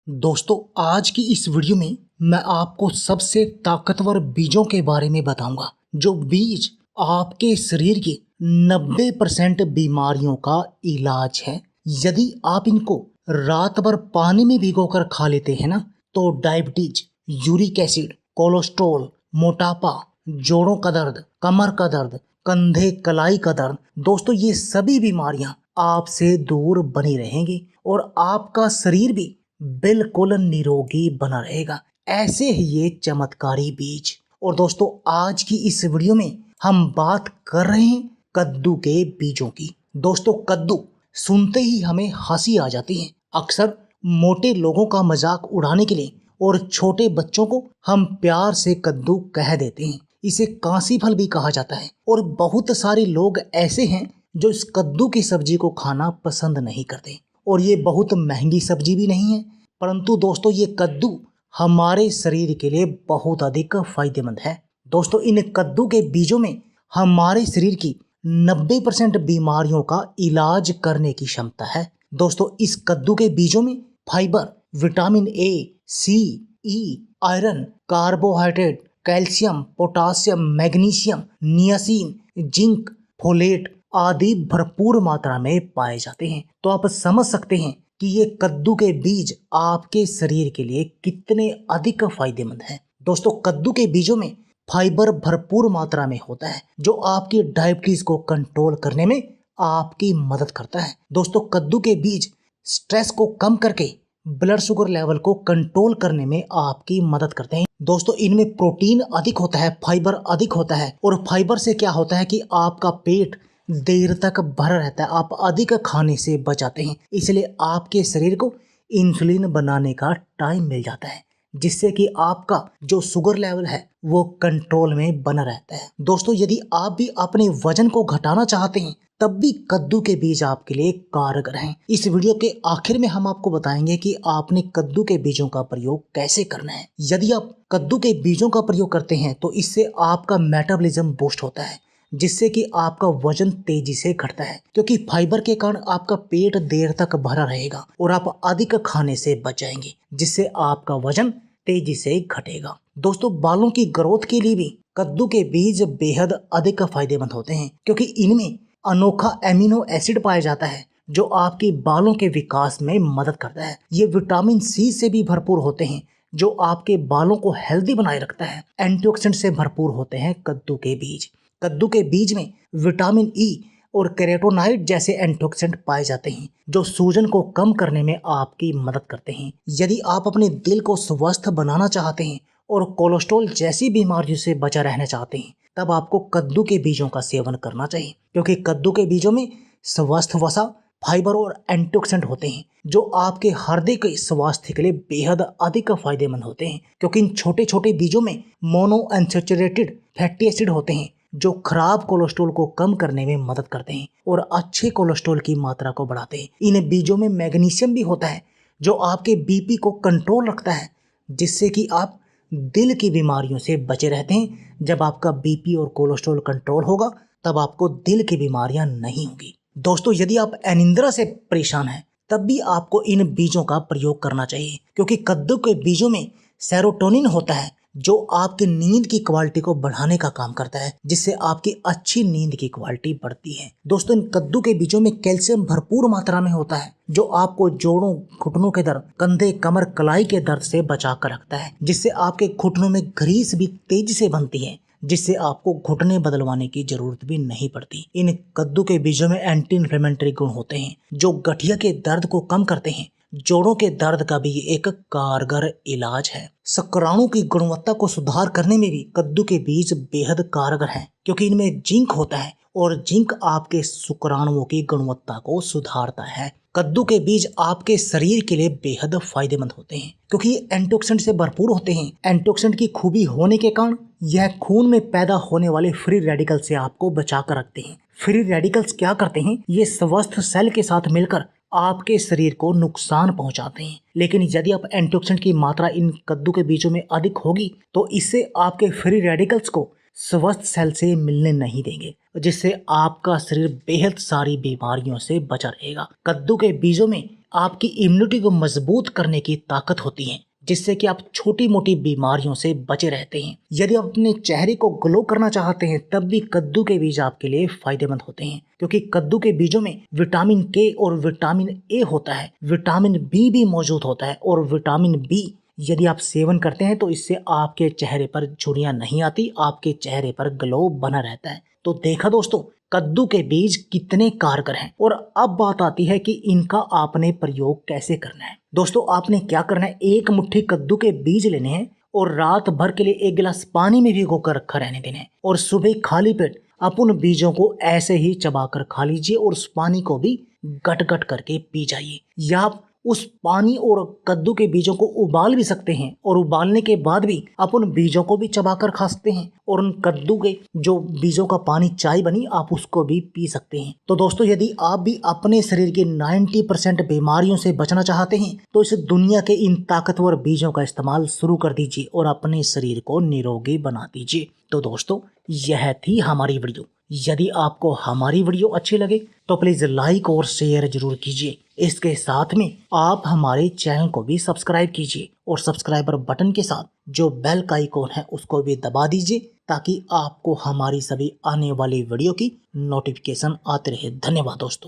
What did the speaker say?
दोस्तों, आज की इस वीडियो में मैं आपको सबसे ताकतवर बीजों के बारे में बताऊंगा जो बीज आपके शरीर की 90% बीमारियों का इलाज है। यदि आप इनको रात भर पानी में भिगोकर खा लेते हैं ना, तो डायबिटीज, यूरिक एसिड, कोलेस्ट्रॉल, मोटापा, जोड़ों का दर्द, कमर का दर्द, कंधे कलाई का दर्द, दोस्तों ये सभी बीमारियां आपसे दूर बनी रहेंगी और आपका शरीर भी बिल्कुल निरोगी बना रहेगा। ऐसे ही ये चमत्कारी बीज। और दोस्तों, आज की इस वीडियो में हम बात कर रहे हैं कद्दू के बीजों की। दोस्तों, कद्दू सुनते ही हमें हंसी आ जाती है। अक्सर मोटे लोगों का मजाक उड़ाने के लिए और छोटे बच्चों को हम प्यार से कद्दू कह देते हैं। इसे कांसी फल भी कहा जाता है और बहुत सारे लोग ऐसे हैं जो इस कद्दू की सब्जी को खाना पसंद नहीं करते। और ये बहुत महंगी सब्जी भी नहीं है, परंतु दोस्तों ये कद्दू हमारे शरीर के लिए बहुत अधिक फायदेमंद है। दोस्तों, इन कद्दू के बीजों में हमारे शरीर की 90% बीमारियों का इलाज करने की क्षमता है। दोस्तों, इस कद्दू के बीजों में fibre, vitamin A, C, E, iron, carbohydrate, calcium, potassium, magnesium, niacin, zinc, folate आदि भरपूर मात्रा में पाए जाते हैं। तो आप समझ सकते हैं कि ये कद्दू के बीज आपके शरीर के लिए कितने अधिक फायदेमंद हैं। दोस्तों, कद्दू के बीजों में फाइबर भरपूर मात्रा में होता है जो आपकी डायबिटीज को कंट्रोल करने में आपकी मदद करता है। दोस्तों, कद्दू के बीज स्ट्रेस को कम करके ब्लड शुगर लेवल को कंट्रोल करने में आपकी मदद करते हैं। दोस्तों, इनमें प्रोटीन अधिक होता है, फाइबर अधिक होता है और फाइबर से क्या होता है कि आपका पेट देर तक भरा रहता है, आप अधिक खाने से बचाते हैं, इसलिए आपके शरीर को इंसुलिन बनाने का टाइम मिल जाता है, जिससे कि आपका जो शुगर लेवल है वो कंट्रोल में बना रहता है। दोस्तों, यदि आप भी अपने वजन को घटाना चाहते हैं तब भी कद्दू के बीज आपके लिए कारगर हैं। इस वीडियो के आखिर में हम आपको बताएंगे कि आपने कद्दू के बीजों का प्रयोग कैसे करना है। यदि आप कद्दू के बीजों का प्रयोग करते हैं तो इससे आपका मेटाबॉलिज्म बूस्ट होता है, जिससे कि आपका वजन तेजी से घटता है, क्योंकि फाइबर के कारण आपका पेट देर तक भरा रहेगा और आप अधिक खाने से बच जाएंगे, जिससे आपका वजन तेजी से घटेगा। दोस्तों, बालों की ग्रोथ के लिए भी कद्दू के बीज बेहद अधिक फायदेमंद होते हैं, क्योंकि इनमें अनोखा एमिनो एसिड पाया जाता है जो आपके बालों के विकास में मदद करता है। ये विटामिन सी से भी भरपूर होते हैं जो आपके बालों को हेल्दी बनाए रखता है। एंटीऑक्सीडेंट से भरपूर होते हैं कद्दू के बीज। कद्दू के बीज में विटामिन ई और कैरोटीनॉइड जैसे एंटीऑक्सीडेंट पाए जाते हैं जो सूजन को कम करने में आपकी मदद करते हैं। यदि आप अपने दिल को स्वस्थ बनाना चाहते हैं और कोलेस्ट्रॉल जैसी बीमारियों से बचा रहना चाहते हैं तब आपको कद्दू के बीजों का सेवन करना चाहिए, क्योंकि कद्दू के बीजों में स्वस्थ वसा, फाइबर और एंटीऑक्सीडेंट होते हैं जो आपके हृदय के स्वास्थ्य के लिए बेहद अधिक फायदेमंद होते हैं, क्योंकि इन छोटे छोटे बीजों में मोनोअनसैचुरेटेड फैटी एसिड होते हैं जो खराब कोलेस्ट्रॉल को कम करने में मदद करते हैं और अच्छे कोलेस्ट्रॉल की मात्रा को बढ़ाते हैं। इन बीजों में मैग्नीशियम भी होता है जो आपके बीपी को कंट्रोल रखता है, जिससे कि आप दिल की बीमारियों से बचे रहते हैं। जब आपका बीपी और कोलेस्ट्रॉल कंट्रोल होगा तब आपको दिल की बीमारियां नहीं होंगी। दोस्तों, यदि आप अनिद्रा से परेशान हैं तब भी आपको इन बीजों का प्रयोग करना चाहिए, क्योंकि कद्दू के बीजों में सेरोटोनिन होता है जो आपकी नींद की क्वालिटी को बढ़ाने का काम करता है, जिससे आपकी अच्छी नींद की क्वालिटी बढ़ती है। दोस्तों, इन कद्दू के बीजों में कैल्शियम भरपूर मात्रा में होता है जो आपको जोड़ों, घुटनों के दर्द, कंधे, कमर, कलाई के दर्द से बचा कर रखता है, जिससे आपके घुटनों में ग्रीस भी तेजी से बनती है, जिससे आपको घुटने बदलवाने की जरूरत भी नहीं पड़ती। इन कद्दू के बीजों में एंटी इन्फ्लेमेटरी गुण होते हैं जो गठिया के दर्द को कम करते हैं। जोड़ों के दर्द का भी एक कारगर इलाज है। शुक्राणु की गुणवत्ता को सुधार करने में भी कद्दू के बीज बेहद कारगर हैं, क्योंकि इनमें जिंक होता है और जिंक आपके शुक्राणुओं की गुणवत्ता को सुधारता है। कद्दू के बीज आपके शरीर के लिए बेहद फायदेमंद होते हैं, क्योंकि ये एंटीऑक्सीडेंट से भरपूर होते हैं। एंटीऑक्सीडेंट की खूबी होने के कारण यह खून में पैदा होने वाले फ्री रेडिकल से आपको बचा कर रखते हैं। फ्री रेडिकल्स क्या करते हैं? ये स्वस्थ सेल के साथ मिलकर आपके शरीर को नुकसान पहुंचाते हैं। लेकिन यदि आप एंटीऑक्सीडेंट की मात्रा इन कद्दू के बीजों में अधिक होगी तो इससे आपके फ्री रेडिकल्स को स्वस्थ सेल से मिलने नहीं देंगे, जिससे आपका शरीर बेहद सारी बीमारियों से बचा रहेगा। कद्दू के बीजों में आपकी इम्यूनिटी को मजबूत करने की ताकत होती है, जिससे कि आप छोटी मोटी बीमारियों से बचे रहते हैं। यदि आप अपने चेहरे को ग्लो करना चाहते हैं तब भी कद्दू के बीज आपके लिए फायदेमंद होते हैं, क्योंकि कद्दू के बीजों में विटामिन के और विटामिन ए होता है, विटामिन बी भी मौजूद होता है। और विटामिन बी यदि आप सेवन करते हैं तो इससे आपके चेहरे पर झुर्रियां नहीं आती, आपके चेहरे पर ग्लो बना रहता है। तो देखा दोस्तों, कद्दू के बीज कितने कारगर हैं। और अब बात आती है कि इनका आपने प्रयोग कैसे करना है। दोस्तों, आपने क्या करना है, एक मुट्ठी कद्दू के बीज लेने हैं और रात भर के लिए 1 गिलास पानी में भिगो कर रखा रहने देना है। और सुबह खाली पेट आप उन बीजों को ऐसे ही चबाकर खा लीजिए और उस पानी को भी गट गट करके पी जाइए। या आप उस पानी और कद्दू के बीजों को उबाल भी सकते हैं और उबालने के बाद भी आप उन बीजों को भी चबाकर खा सकते हैं। और उन कद्दू के जो बीजों का पानी चाय बनी आप उसको भी पी सकते हैं। तो दोस्तों, यदि आप भी अपने शरीर के 90% बीमारियों से बचना चाहते हैं तो इस दुनिया के इन ताकतवर बीजों का इस्तेमाल शुरू कर दीजिए और अपने शरीर को निरोगी बना दीजिए। तो दोस्तों, यह थी हमारी वीडियो। यदि आपको हमारी वीडियो अच्छी लगे तो प्लीज लाइक और शेयर जरूर कीजिए। इसके साथ में आप हमारे चैनल को भी सब्सक्राइब कीजिए और सब्सक्राइबर बटन के साथ जो बेल का आइकॉन है उसको भी दबा दीजिए, ताकि आपको हमारी सभी आने वाली वीडियो की नोटिफिकेशन आते रहे। धन्यवाद दोस्तों।